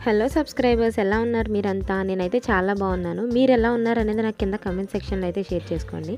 Hello subscribers, ఎలా ఉన్నారు మీరంతా? నేనైతే చాలా బాగున్నాను. మీరు ఎలా ఉన్నారు అనేది నాకు కింద కామెంట్ సెక్షన్లో అయితే షేర్ చేసుకోండి.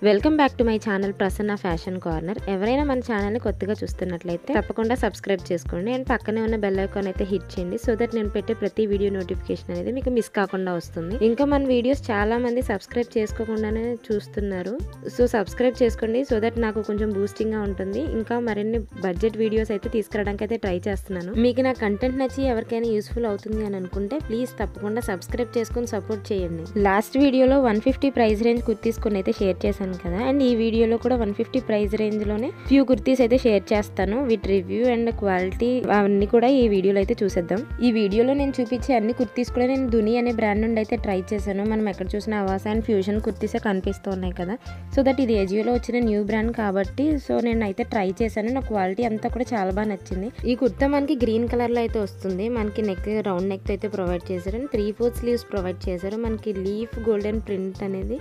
Welcome back to my channel Prasanna fashion corner. ఎవరైనా మన ఛానల్ని కొత్తగా చూస్తున్నట్లయితే తప్పకుండా సబ్స్క్రైబ్ చేసుకోండి అండ్ పక్కనే ఉన్న బెల్ ఐకాన్ అయితే హిట్ చేయండి, సో దట్ నేను పెట్టే ప్రతి వీడియో నోటిఫికేషన్ అనేది మీకు మిస్ కాకుండా వస్తుంది. ఇంకా మన వీడియోస్ చాలా మంది సబ్స్క్రైబ్ చేసుకోకుండానే చూస్తున్నారు, సో సబ్స్క్రైబ్ చేసుకోండి, సో దట్ నాకు కొంచెం బూస్టింగ్గా ఉంటుంది. ఇంకా మరిన్ని బడ్జెట్ వీడియోస్ అయితే తీసుకురావడానికి అయితే ట్రై చేస్తున్నాను. మీకు నా కంటెంట్ నచ్చి ఎవరికైనా యూస్ఫుల్ అవుతుంది అని అనుకుంటే ప్లీజ్ తప్పకుండా సబ్స్క్రైబ్ చేసుకొని సపోర్ట్ చేయండి. లాస్ట్ వీడియోలో 150 ప్రైస్ రేంజ్ కుర్తీస్ కొన్ని అయితే షేర్ చేశాను కదా, అండ్ ఈ వీడియోలో కూడా 150 ప్రైస్ రేంజ్ లోనే ఫ్యూ కుర్తీస్ అయితే షేర్ చేస్తాను విత్ రివ్యూ అండ్ క్వాలిటీ. అవన్నీ కూడా ఈ వీడియోలో అయితే చూసేద్దాం. ఈ వీడియోలో నేను చూపించే అన్ని కుర్తీస్ కూడా నేను దుని అనే బ్రాండ్ నుండి అయితే ట్రై చేశాను. మనం ఎక్కడ చూసిన అవాసా అండ్ ఫ్యూజన్ కుర్తీసే కనిపిస్తూ ఉన్నాయి కదా, సో దట్ ఇది ఏజియోలో వచ్చిన న్యూ బ్రాండ్ కాబట్టి సో నేను అయితే ట్రై చేశాను. నా క్వాలిటీ అంతా కూడా చాలా బాగా నచ్చింది. ఈ కుర్తా మనకి గ్రీన్ కలర్ లో అయితే వస్తుంది. మనకి నెక్ రౌండ్ నెక్ అయితే ప్రొవైడ్ చేశారు అండ్ 3/4 స్లీవ్స్ ప్రొవైడ్ చేశారు. మనకి లీఫ్ గోల్డెన్ ప్రింట్ అనేది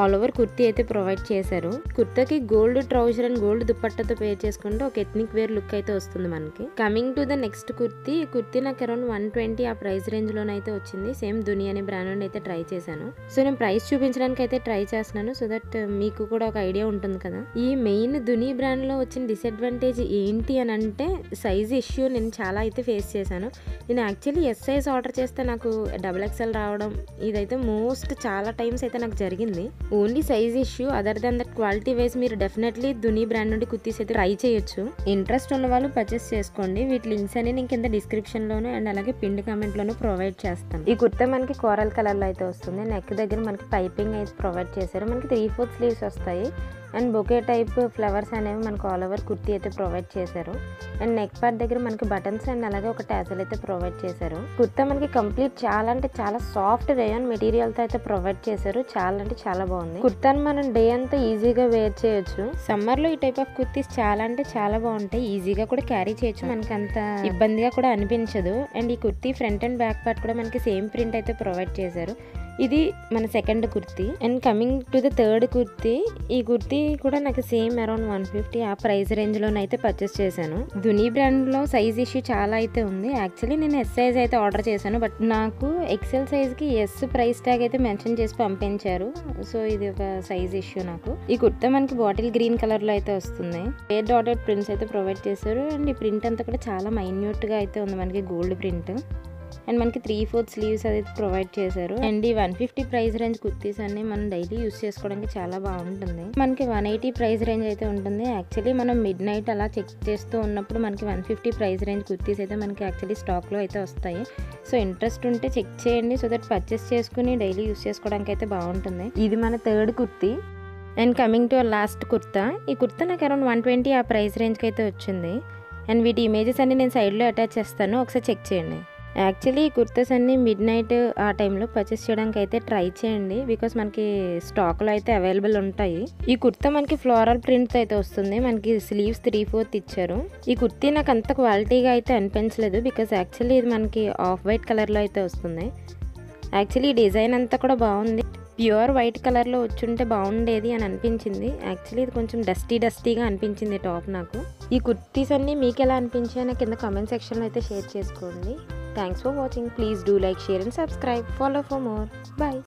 ఆల్ ఓవర్ కుర్తీ అయితే ప్రొవైడ్ చేశారు. కుర్తాకి గోల్డ్ ట్రౌజర్ అండ్ గోల్డ్ దుపట్టాతో పేర్ చేసుకుంటే ఒక ఎథ్నిక్ వేర్ లుక్ అయితే వస్తుంది మనకి. Coming to the next kurti. ఈ కుర్తీ నాకు అరౌండ్ 120 ఆ ప్రైస్ రేంజ్ లోనైతే వచ్చింది. సేమ్ దుని అనే బ్రాండ్ నుండి అయితే ట్రై చేశాను. సో నేను ప్రైస్ చూపించడానికి అయితే ట్రై చేస్తున్నాను, సో దట్ మీకు కూడా ఒక ఐడియా ఉంటుంది కదా. ఈ మెయిన్ దుని బ్రాండ్ లో వచ్చిన డిసడ్వాంటేజ్ ఏంటి అని అంటే సైజ్ ఇష్యూ నేను చాలా అయితే ఫేస్ చేశాను. నేను యాక్చువల్లీ ఎస్ సైజ్ ఆర్డర్ చేస్తే నాకు XXL రావడం ఇదైతే చాలా టైమ్స్ అయితే నాకు జరిగింది. Only size issue, other than that quality wise మీరు డెఫినెట్లీ దుని బ్రాండ్ నుండి కుర్తీస్ అయితే ట్రై చేయొచ్చు. ఇంట్రెస్ట్ ఉన్న వాళ్ళు పర్చేస్ చేసుకోండి. వీటి లింక్స్ అని నేను కింద డిస్క్రిప్షన్ లోను అండ్ అలాగే పిన్ కామెంట్ లోను ప్రొవైడ్ చేస్తాను. ఈ కుర్తా మనకి కోరల్ కలర్ లో అయితే వస్తుంది. నెక్ దగ్గర మనకి పైపింగ్ అయితే ప్రొవైడ్ చేశారు. మనకి 3/4 స్లీవ్స్ వస్తాయి అండ్ బొకే టైప్ ఫ్లవర్స్ అనేవి మనకు ఆల్ ఓవర్ కుర్తీ అయితే ప్రొవైడ్ చేశారు. అండ్ నెక్ పార్ట్ దగ్గర మనకి బటన్స్ అండ్ అలాగే ఒక టాజల్ అయితే ప్రొవైడ్ చేశారు. కుర్తా మనకి కంప్లీట్ చాలా అంటే చాలా సాఫ్ట్ రేయాన్ మెటీరియల్ తో అయితే ప్రొవైడ్ చేశారు. చాలా అంటే చాలా బాగుంది. కుర్తాను మనం డే అంతా ఈజీగా వేర్ చేయొచ్చు. సమ్మర్ లో ఈ టైప్ ఆఫ్ కుర్తీస్ చాలా అంటే చాలా బాగుంటాయి. ఈజీగా కూడా క్యారీ చేయొచ్చు, మనకి అంత ఇబ్బందిగా కూడా అనిపించదు. అండ్ ఈ kurti front and back part కూడా మనకి సేమ్ ప్రింట్ అయితే ప్రొవైడ్ చేశారు. ఇది మన second kurti. And coming to the third kurti. ఈ కుర్తీ కూడా నాకు సేమ్ అరౌండ్ 150 ఆ ప్రైస్ రేంజ్ లోనైతే పర్చేస్ చేశాను. దుని బ్రాండ్ లో సైజ్ ఇష్యూ చాలా అయితే ఉంది. యాక్చువల్లీ నేను ఎస్ సైజ్ అయితే ఆర్డర్ చేశాను, బట్ నాకు ఎక్సెల్ సైజ్ కి ఎస్ ప్రైస్ ట్యాగ్ అయితే మెన్షన్ చేసి పంపించారు. సో ఇది ఒక సైజ్ ఇష్యూ నాకు. ఈ కుర్తా మనకి బాటిల్ గ్రీన్ కలర్ లో అయితే వస్తుంది. డాటెడ్ ప్రింట్స్ అయితే ప్రొవైడ్ చేశారు అండ్ ఈ ప్రింట్ అంతా కూడా చాలా మైన్యూట్ గా అయితే ఉంది, మనకి గోల్డ్ ప్రింట్. అండ్ మనకి 3/4 స్లీవ్స్ అయితే ప్రొవైడ్ చేశారు. అండ్ ఈ 150 ప్రైస్ రేంజ్ కుర్తీస్ అన్ని మనం డైలీ యూస్ చేసుకోవడానికి చాలా బాగుంటుంది. మనకి 180 ప్రైస్ రేంజ్ అయితే ఉంటుంది. యాక్చువల్లీ మనం మిడ్ నైట్ అలా చెక్ చేస్తూ ఉన్నప్పుడు మనకి 150 ప్రైస్ రేంజ్ కుర్తీస్ అయితే మనకి యాక్చువల్లీ స్టాక్ లో అయితే వస్తాయి. సో ఇంట్రెస్ట్ ఉంటే చెక్ చేయండి, సో దట్ పర్చేస్ చేసుకుని డైలీ యూస్ చేసుకోవడానికి అయితే బాగుంటుంది. ఇది మన third kurti. And coming to last kurta. ఈ కుర్తా నాకు అరౌండ్ 120 ఆ ప్రైస్ రేంజ్కి అయితే వచ్చింది. అండ్ వీటి ఇమేజెస్ అన్ని నేను సైడ్లో అటాచ్ చేస్తాను, ఒకసారి చెక్ చేయండి. యాక్చువల్లీ ఈ కుర్తాస్ అన్ని మిడ్ నైట్ ఆ టైంలో పర్చేస్ చేయడానికి అయితే ట్రై చేయండి, బికాస్ మనకి స్టాక్లో అయితే అవైలబుల్ ఉంటాయి. ఈ కుర్తా మనకి ఫ్లోరల్ ప్రింట్ అయితే వస్తుంది. మనకి స్లీవ్స్ 3/4 ఇచ్చారు. ఈ కుర్తీ నాకు అంత క్వాలిటీగా అయితే అనిపించలేదు, బికాస్ యాక్చువల్లీ ఇది మనకి ఆఫ్ వైట్ కలర్లో అయితే వస్తుంది. యాక్చువల్లీ ఈ డిజైన్ అంతా కూడా బాగుంది. ప్యూర్ వైట్ కలర్లో వచ్చుంటే బాగుండేది అని అనిపించింది. యాక్చువల్లీ ఇది కొంచెం డస్టీగా అనిపించింది టాప్ నాకు. ఈ కుర్తీస్ అన్ని మీకు ఎలా అనిపించాయో నాకు కింద కామెంట్ సెక్షన్లో అయితే షేర్ చేసుకోండి. Thanks for watching. Please do like, share and subscribe. Follow for more. Bye.